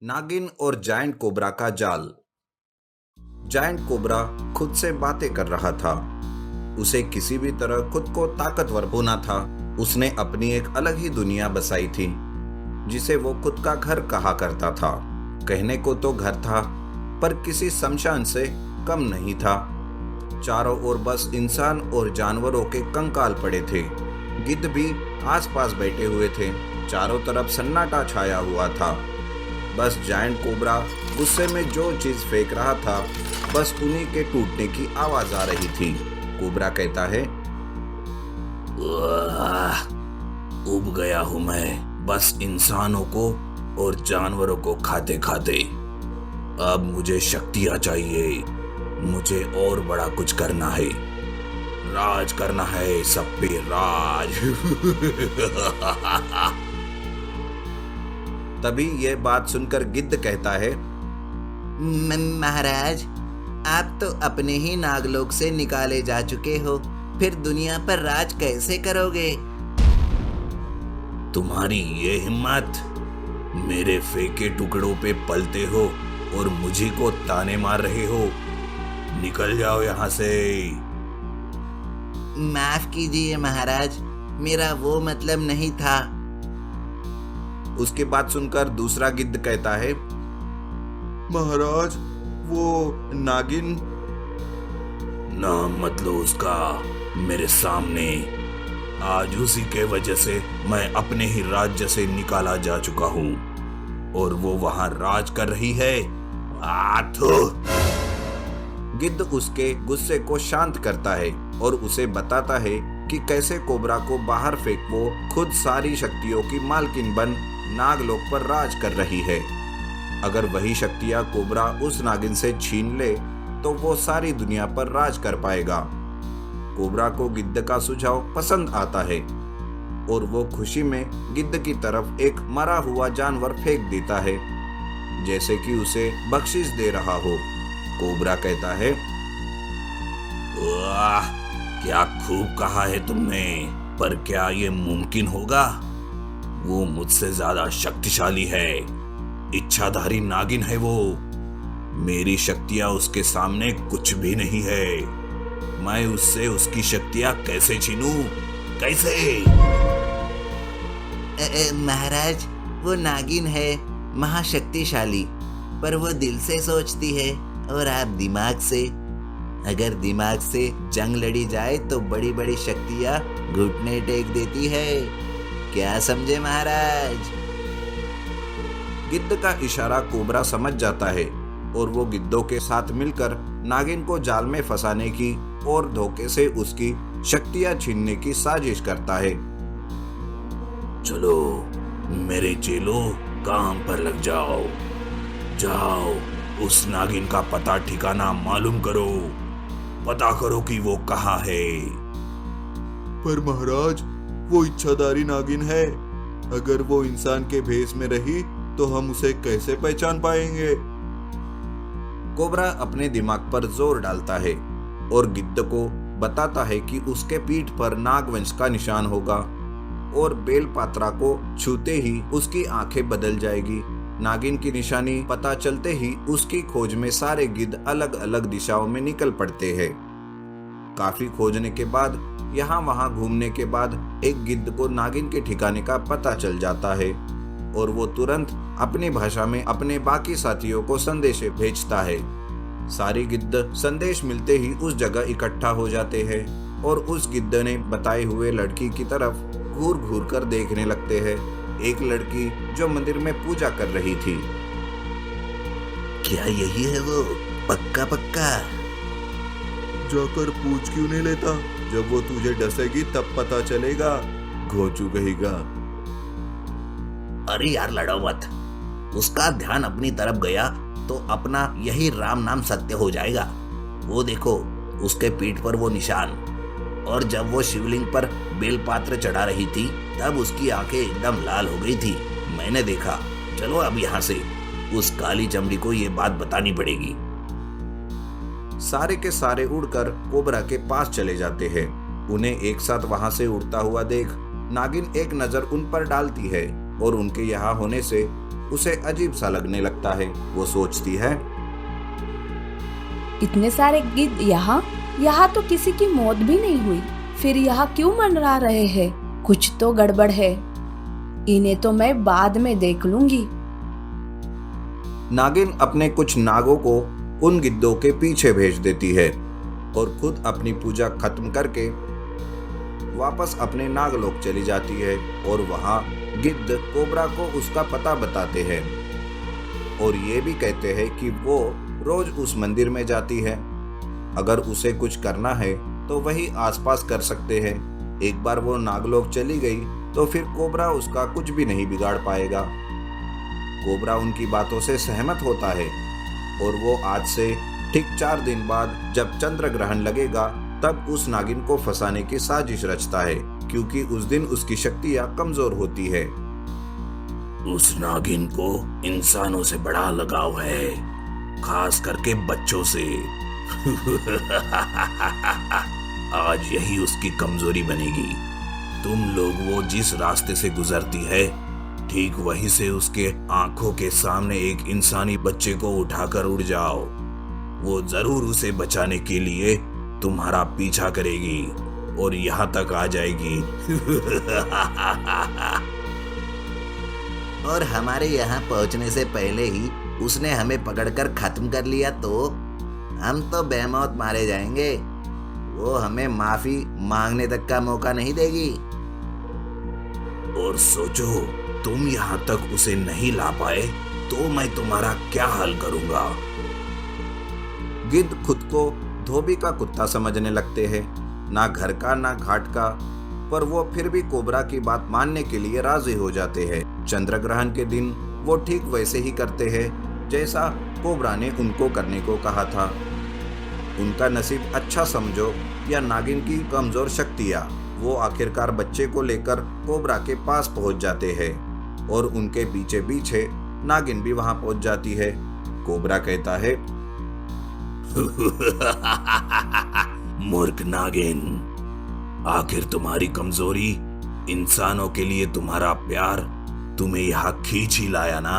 नागिन और giant cobra का जाल। जायंट कोबरा खुद से बातें कर रहा था। उसे किसी भी तरह खुद को ताकतवर होना था। उसने अपनी एक अलग ही दुनिया बसाई थी जिसे वो खुद का घर कहा करता था। कहने को तो घर था, पर किसी शमशान से कम नहीं था। चारों ओर बस इंसान और जानवरों के कंकाल पड़े थे। गिद्ध भी आसपास बैठे हुए थे। चारों तरफ सन्नाटा छाया हुआ था। बस जायंट कोबरा गुस्से में जो चीज फेंक रहा था, बस उन्हीं के टूटने की आवाज आ रही थी। कोबरा कहता है, उब गया हूं मैं बस इंसानों को और जानवरों को खाते खाते। अब मुझे शक्तियां चाहिए। मुझे और बड़ा कुछ करना है। राज करना है, सब पे राज। तभी यह बात सुनकर गिद्ध कहता है, महाराज, आप तो अपने ही नागलोक से निकाले जा चुके हो, फिर दुनिया पर राज कैसे करोगे? तुम्हारी ये हिम्मत? मेरे फेंके टुकड़ों पे पलते हो और मुझे को ताने मार रहे हो। निकल जाओ यहाँ से। माफ कीजिए महाराज, मेरा वो मतलब नहीं था। उसकी बात सुनकर दूसरा गिद्ध कहता है, महाराज, वो नागिन। नाम मत लो उसका मेरे सामने। आज उसी के वजह से मैं अपने ही राज्य से निकाला जा चुका हूँ और वो वहां राज कर रही है। गिद्ध उसके गुस्से को शांत करता है और उसे बताता है कि कैसे कोबरा को बाहर फेंक वो खुद सारी शक्तियों की मालकिन बन नागलोक पर राज कर रही है। अगर वही शक्तियां कोबरा उस नागिन से छीन ले तो वो सारी दुनिया पर राज कर पाएगा। कोबरा को गिद्ध का सुझाव पसंद आता है और वो खुशी में गिद्ध की तरफ एक मरा हुआ जानवर फेंक देता है, जैसे कि उसे बख्शिश दे रहा हो। कोबरा कहता है, वाह, क्या खूब कहा है तुमने, पर क्या ये मुमकिन होगा? वो मुझसे ज्यादा शक्तिशाली है। इच्छाधारी नागिन है वो। मेरी शक्तियां उसके सामने कुछ भी नहीं है। मैं उससे उसकी शक्तियां कैसे छीनूं? कैसे? महाराज, वो नागिन है महाशक्तिशाली, पर वो दिल से सोचती है और आप दिमाग से। अगर दिमाग से जंग लड़ी जाए तो बड़ी बड़ी शक्तियां घुटने टेक देती है। क्या समझे महाराज? गिद्ध का इशारा कोबरा समझ जाता है और वो गिद्धों के साथ मिलकर नागिन को जाल में फंसाने की और धोखे से उसकी शक्तियां छीनने की साजिश करता है। चलो मेरे चेलों, काम पर लग जाओ। जाओ, उस नागिन का पता ठिकाना मालूम करो। पता करो कि वो कहाँ है। पर महाराज, वो इच्छाधारी नागिन है। अगर वो इंसान के भेष में रही तो हम उसे कैसे पहचान पाएंगे? कोबरा अपने दिमाग पर जोर डालता है और गिद्ध को बताता है कि उसके पीठ पर नागवंश का निशान होगा और बेलपात्रा को छूते ही उसकी आंखें बदल जाएगी। नागिन की निशानी पता चलते ही उसकी खोज में सारे गिद्ध अलग अलग दिशाओं में निकल पड़ते हैं। काफी खोजने के बाद, यहाँ वहां घूमने के बाद एक गिद्ध को नागिन के ठिकाने का पता चल जाता है और वो तुरंत अपनी भाषा में अपने बाकी साथियों को संदेश भेजता है। सारी गिद्ध संदेश मिलते ही उस जगह इकट्ठा हो जाते हैं और उस गिद्ध ने बताए हुए लड़की की तरफ घूर घूर कर देखने लगते हैं। एक लड़की जो मंदिर में पूजा कर रही थी। क्या यही है वो? पक्का पक्का? जाकर पूछ क्यों नहीं लेता? जब वो तुझे डसेगी तब पता चलेगा। घोचू कहेगा। अरे यार, लड़ो मत। उसका ध्यान अपनी तरफ गया तो अपना यही राम नाम सत्य हो जाएगा। वो देखो, उसके पीठ पर वो निशान। और जब वो शिवलिंग पर बेलपात्र चढ़ा रही थी तब उसकी आंखें एकदम लाल हो गई थी। मैंने देखा। चलो अब यहाँ से उस काली चमड़ी को ये बात बतानी पड़ेगी। सारे के सारे उड़कर कोबरा के पास चले जाते हैं। उन्हें एक साथ वहां से उड़ता हुआ देख नागिन एक नजर उन पर डालती है और उनके यहाँ होने से उसे अजीब सा लगने लगता है। वो सोचती है, इतने सारे गिद्ध यहाँ तो किसी की मौत भी नहीं हुई, फिर यहाँ क्यों मंडरा रहे हैं? कुछ तो गड़बड़ है। इन्हें तो मैं बाद में देख लूंगी। नागिन अपने कुछ नागों को उन गिद्धों के पीछे भेज देती है और खुद अपनी पूजा खत्म करके वापस अपने नागलोक चली जाती है। और वहां गिद्ध कोबरा को उसका पता बताते हैं और ये भी कहते हैं कि वो रोज उस मंदिर में जाती है। अगर उसे कुछ करना है तो वही आसपास कर सकते हैं। एक बार वो नागलोक चली गई तो फिर कोबरा उसका कुछ भी नहीं बिगाड़ पाएगा। कोबरा उनकी बातों से सहमत होता है और वो आज से ठीक 4 दिन बाद जब चंद्र ग्रहण लगेगा तब उस नागिन को फंसाने की साजिश रचता है, क्योंकि उस दिन उसकी शक्तियां कमजोर होती है। उस नागिन को इंसानों से बड़ा लगाव है, खास करके बच्चों से। आज यही उसकी कमजोरी बनेगी। तुम लोग वो जिस रास्ते से गुजरती है ठीक वहीं से उसके आंखों के सामने एक इंसानी बच्चे को उठाकर उड़ जाओ। वो जरूर उसे बचाने के लिए तुम्हारा पीछा करेगी और यहाँ तक आ जाएगी। और हमारे यहाँ पहुँचने से पहले ही उसने हमें पकड़कर खत्म कर लिया तो हम तो बेमौत मारे जाएंगे। वो हमें माफी मांगने तक का मौका नहीं देगी। और सोचो, तुम यहाँ तक उसे नहीं ला पाए तो मैं तुम्हारा क्या हाल करूंगा। गिद्ध खुद को धोबी का कुत्ता समझने लगते हैं, ना घर का ना घाट का, पर वो फिर भी कोबरा की बात मानने के लिए राजी हो जाते हैं। चंद्र ग्रहण के दिन वो ठीक वैसे ही करते हैं जैसा कोबरा ने उनको करने को कहा था। उनका नसीब अच्छा समझो या नागिन की कमजोर शक्तियां, वो आखिरकार बच्चे को लेकर कोबरा के पास पहुंच जाते हैं और उनके पीछे पीछे नागिन भी वहां पहुंच जाती है। कोबरा कहता है, मूर्ख नागिन, आखिर तुम्हारी कमजोरी, इंसानों के लिए तुम्हारा प्यार तुम्हें यहाँ खींच ही लाया ना।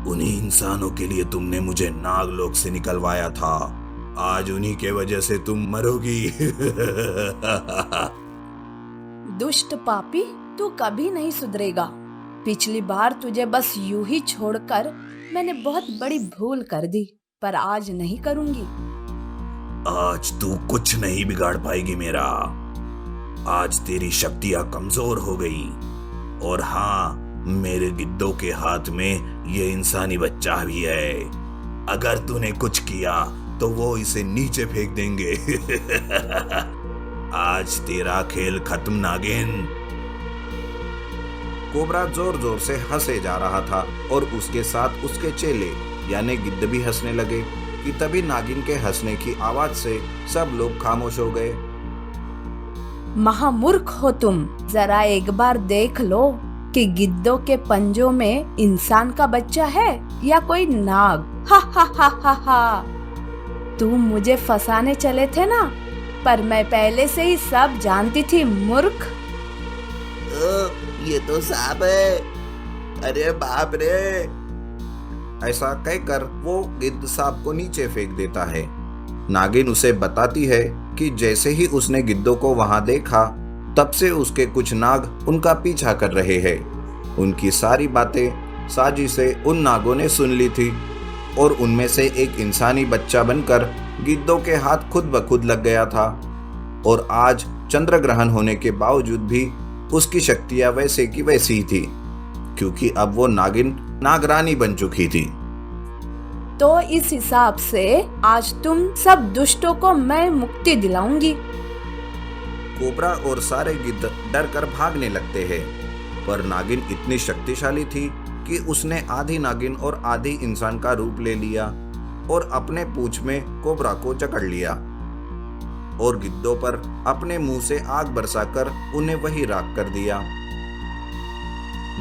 उन्हीं इंसानों के लिए तुमने मुझे नागलोक से निकलवाया था। आज उन्हीं के वजह से तुम मरोगी। दुष्ट पापी, तू कभी नहीं सुधरेगा। पिछली बार तुझे बस यूं ही छोड़कर मैंने बहुत बड़ी भूल कर दी, पर आज नहीं करूंगी। आज तू कुछ नहीं बिगाड़ पाएगी मेरा। आज तेरी शक्तियां कमजोर हो गई और हाँ, मेरे गिद्धों के हाथ में ये इंसानी बच्चा भी है। अगर तूने कुछ किया तो वो इसे नीचे फेंक देंगे। आज तेरा खेल खत्म नागिन। कोबरा जोर जोर से हंसे जा रहा था और उसके साथ उसके चेले यानी गिद्ध भी हंसने लगे कि तभी नागिन के हंसने की आवाज से सब लोग खामोश हो गए। महामूर्ख हो तुम, जरा एक बार देख लो कि गिद्धों के पंजों में इंसान का बच्चा है या कोई नाग। हा हा हा हा हा। तुम मुझे फंसाने चले थे ना, पर मैं पहले से ही सब जानती थी मूर्ख। ये तो सांप है। अरे बाप रे। ऐसा कहकर वो गिद्ध सांप को नीचे फेंक देता है। नागिन उसे बताती है कि जैसे ही उसने गिद्धों को वहां देखा तब से उसके कुछ नाग उनका पीछा कर रहे हैं। उनकी सारी बातें साजिशें उन नागों ने सुन ली थी और उनमें से एक इंसानी बच्चा बनकर गिद्धों के हाथ खुद ब खुद लग गया था। और आज चंद्र ग्रहण होने के बावजूद भी उसकी शक्तियां वैसे की वैसी ही थी, क्योंकि अब वो नागिन नागरानी बन चुकी थी। तो इस हिसाब से आज तुम सब दुष्टों को मैं मुक्ति दिलाऊंगी। कोबरा और सारे गिद्ध डर कर भागने लगते हैं, पर नागिन इतनी शक्तिशाली थी कि उसने आधी नागिन और आधी इंसान का रूप ले लिया और अपने पूंछ में कोबरा को जकड़ लिया और गिद्धों पर अपने मुंह से आग बरसाकर उन्हें वही राख कर दिया।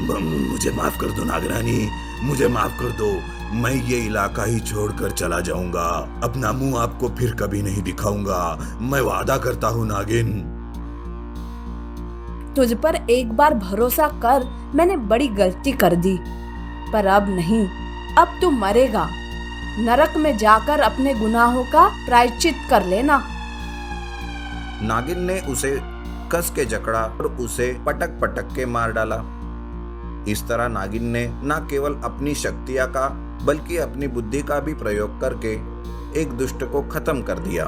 मुझे माफ कर दो नागरानी, मुझे माफ कर दो। मैं ये इलाका ही छोड़कर चला जाऊंगा। अपना मुंह आपको फिर कभी नहीं दिखाऊंगा। मैं वादा करता हूँ नागिन। तुझ पर एक बार भरोसा कर मैंने बड़ी गलती कर दी। पर अब नहीं, अब तू मरेगा। नरक में जाकर अपने गुनाहों का प्रायश्चित कर लेना। नागिन ने उसे कस के जकड़ा और उसे पटक पटक के मार डाला। इस तरह नागिन ने न केवल अपनी शक्तियां का बल्कि अपनी बुद्धि का भी प्रयोग करके एक दुष्ट को खत्म कर दिया।